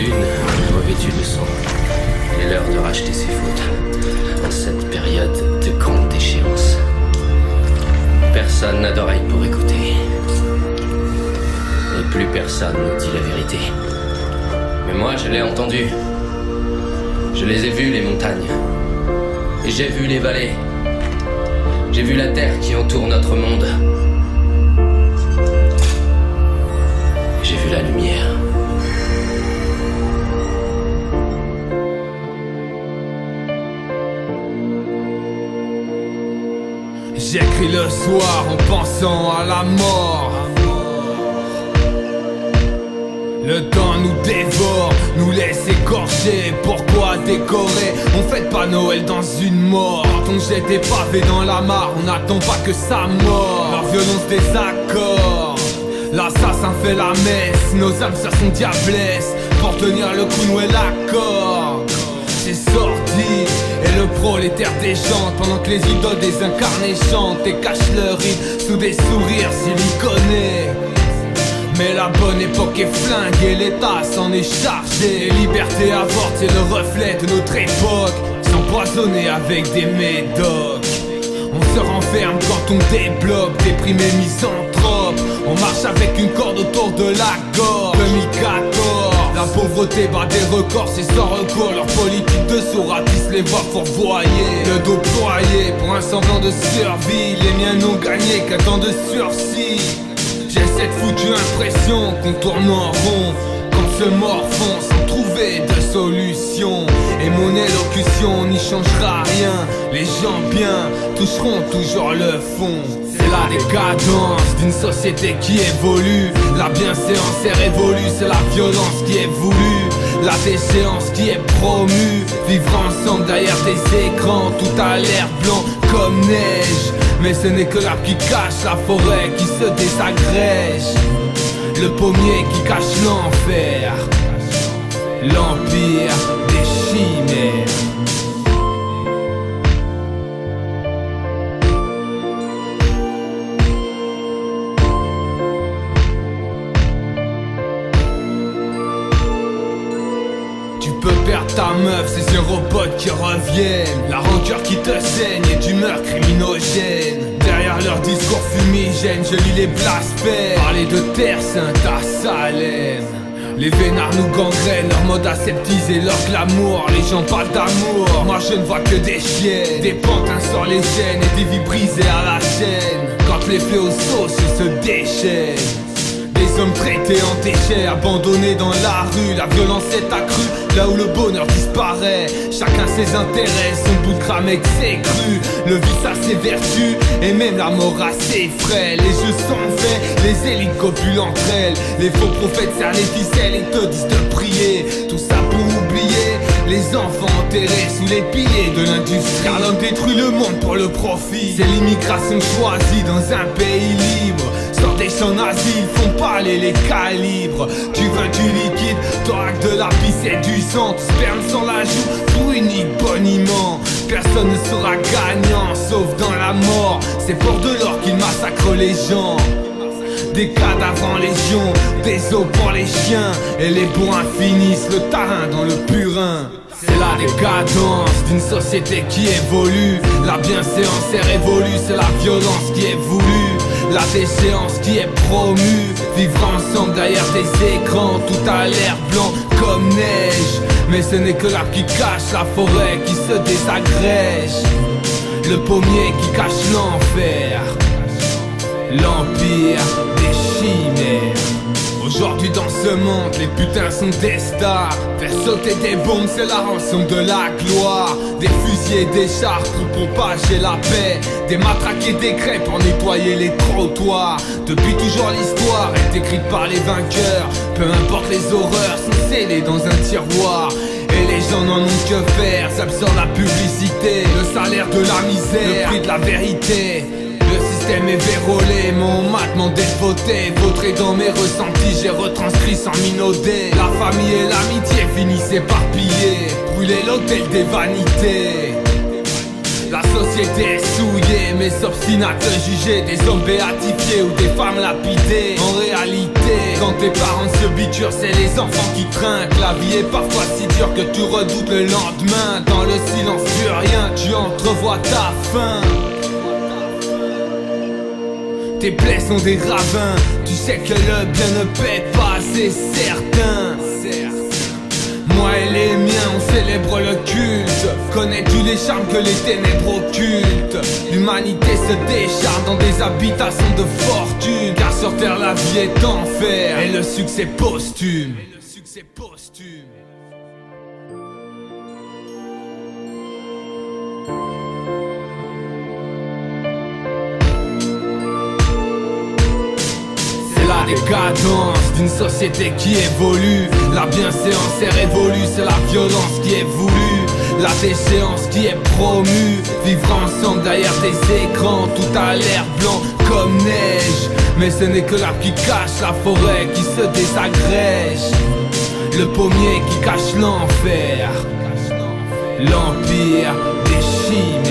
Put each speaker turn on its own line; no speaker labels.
lune, revêtue de sang. Il est l'heure de racheter ses fautes. En cette période de grande déchéance. Personne n'a d'oreille pour écouter. Et plus personne ne dit la vérité. Mais moi, je l'ai entendu. Je les ai vus, les montagnes. Et j'ai vu les vallées. J'ai vu la terre qui entoure notre monde. J'ai vu la lumière.
J'écris le soir en pensant à la mort. Le temps nous dévore, nous laisse écorcher. Pourquoi décorer? On fête pas Noël dans une mort. Quand on jette des pavés dans la mare, on n'attend pas que ça mord. Leur violence des accords, l'assassin fait la messe. Nos âmes sœurs sont diablesses. Pour tenir le coup, nous elle accorde. C'est sorti, et le prolétaire déchante pendant que les idoles désincarnées chantent et cachent leur ride sous des sourires siliconés. Mais la bonne époque est flinguée, l'État s'en est chargé. Les libertés avortent, c'est le reflet de notre époque, s'empoisonner avec des médocs. On se renferme quand on débloque, déprimé misanthrope. On marche avec une corde autour de la gorge. 2014, la pauvreté bat des records, c'est sans recours. Leur politique de souratis les voit fourvoyer. Le dos ployé pour un semblant de survie. Les miens n'ont gagné qu'un temps de sursis. J'ai cette foutue impression qu'on tourne en rond, qu'on se morfond sans trouver de solution. Et mon élocution n'y changera rien. Les gens bien toucheront toujours le fond. C'est la décadence d'une société qui évolue. La bienséance est révolue, c'est la violence qui est voulue. La déchéance qui est promue. Vivre ensemble derrière des écrans, tout a l'air blanc comme neige. Mais ce n'est que l'arbre qui cache la forêt qui se désagrège. Le pommier qui cache l'enfer. L'empire des chimères. Tu peux perdre ta meuf, c'est ces robots qui reviennent. La rancœur qui te saigne et d'humeur criminogène. Derrière leur discours fumigène, je lis les blasphèmes. Parler de terre sainte à Salem. Les vénards nous gangrènent, leur mode aseptisé, leur glamour. Les gens parlent d'amour, moi je ne vois que des chiennes. Des pantins sur les chaînes et des vies brisées à la chaîne. Quand les fléaux sociaux se déchaînent. Des hommes traités en déchets, abandonnés dans la rue. La violence est accrue, là où le bonheur disparaît. Chacun ses intérêts, son bout de crame avec ses crus. Le vice a ses vertus, et même la mort a ses frais. Les jeux sont faits, les élites copulent entre elles. Les faux prophètes serrent les ficelles et te disent de prier. Tout ça pour oublier les enfants enterrés sous les piliers de l'industrie. Car l'homme détruit le monde pour le profit. C'est l'immigration choisie dans un pays libre. Sors des champs nazis, ils font parler les calibres. Tu veux du liquide, t'auras que de la pisse et du sang. Tu sperme sans la joue pour unique boniment. Personne ne sera gagnant, sauf dans la mort. C'est pour de l'or qu'ils massacrent les gens. Des cadavres en légion, des os pour les chiens. Et les bourrins finissent le tarin dans le purin. C'est la décadence d'une société qui évolue. La bienséance est révolue, c'est la violence qui est voulue. La déchéance qui est promue. Vivre ensemble derrière des écrans, tout a l'air blanc comme neige. Mais ce n'est que l'arbre qui cache la forêt qui se désagrège. Le pommier qui cache l'enfer. L'empire des chimères. Aujourd'hui dans ce monde, les putains sont des stars. Faire sauter des bombes, c'est la rançon de la gloire. Des fusils et des chars pour propager la paix. Des matraques et des crêpes pour nettoyer les trottoirs. Depuis toujours l'histoire est écrite par les vainqueurs. Peu importe les horreurs, sont scellées dans un tiroir. Et les gens n'en ont que faire, s'absorbent la publicité. Le salaire de la misère, le prix de la vérité. Le système est vérolé, mon mat m'en d'être voté. Vautré dans mes ressentis, j'ai retranscrit sans minauder. La famille et l'amitié finissent éparpillées. Brûler l'hôtel des vanités. La société est souillée, mais s'obstine à te juger. Des hommes béatifiés ou des femmes lapidées. En réalité, quand tes parents se biturent, c'est les enfants qui trinquent. La vie est parfois si dure que tu redoutes le lendemain. Dans le silence plus rien, tu entrevois ta fin. Tes plaies sont des ravins, tu sais que le bien ne paie pas, c'est certain. Moi et les miens, on célèbre le culte. Connais-tu les charmes que les ténèbres occultent? L'humanité se décharne dans des habitations de fortune. Car sur terre la vie est enfer et le succès posthume. La décadence d'une société qui évolue. La bienséance est révolue, c'est la violence qui est voulue. La déchéance qui est promue. Vivre ensemble derrière des écrans, tout a l'air blanc comme neige. Mais ce n'est que l'arbre qui cache la forêt qui se désagrège. Le pommier qui cache l'enfer. L'empire des chimes.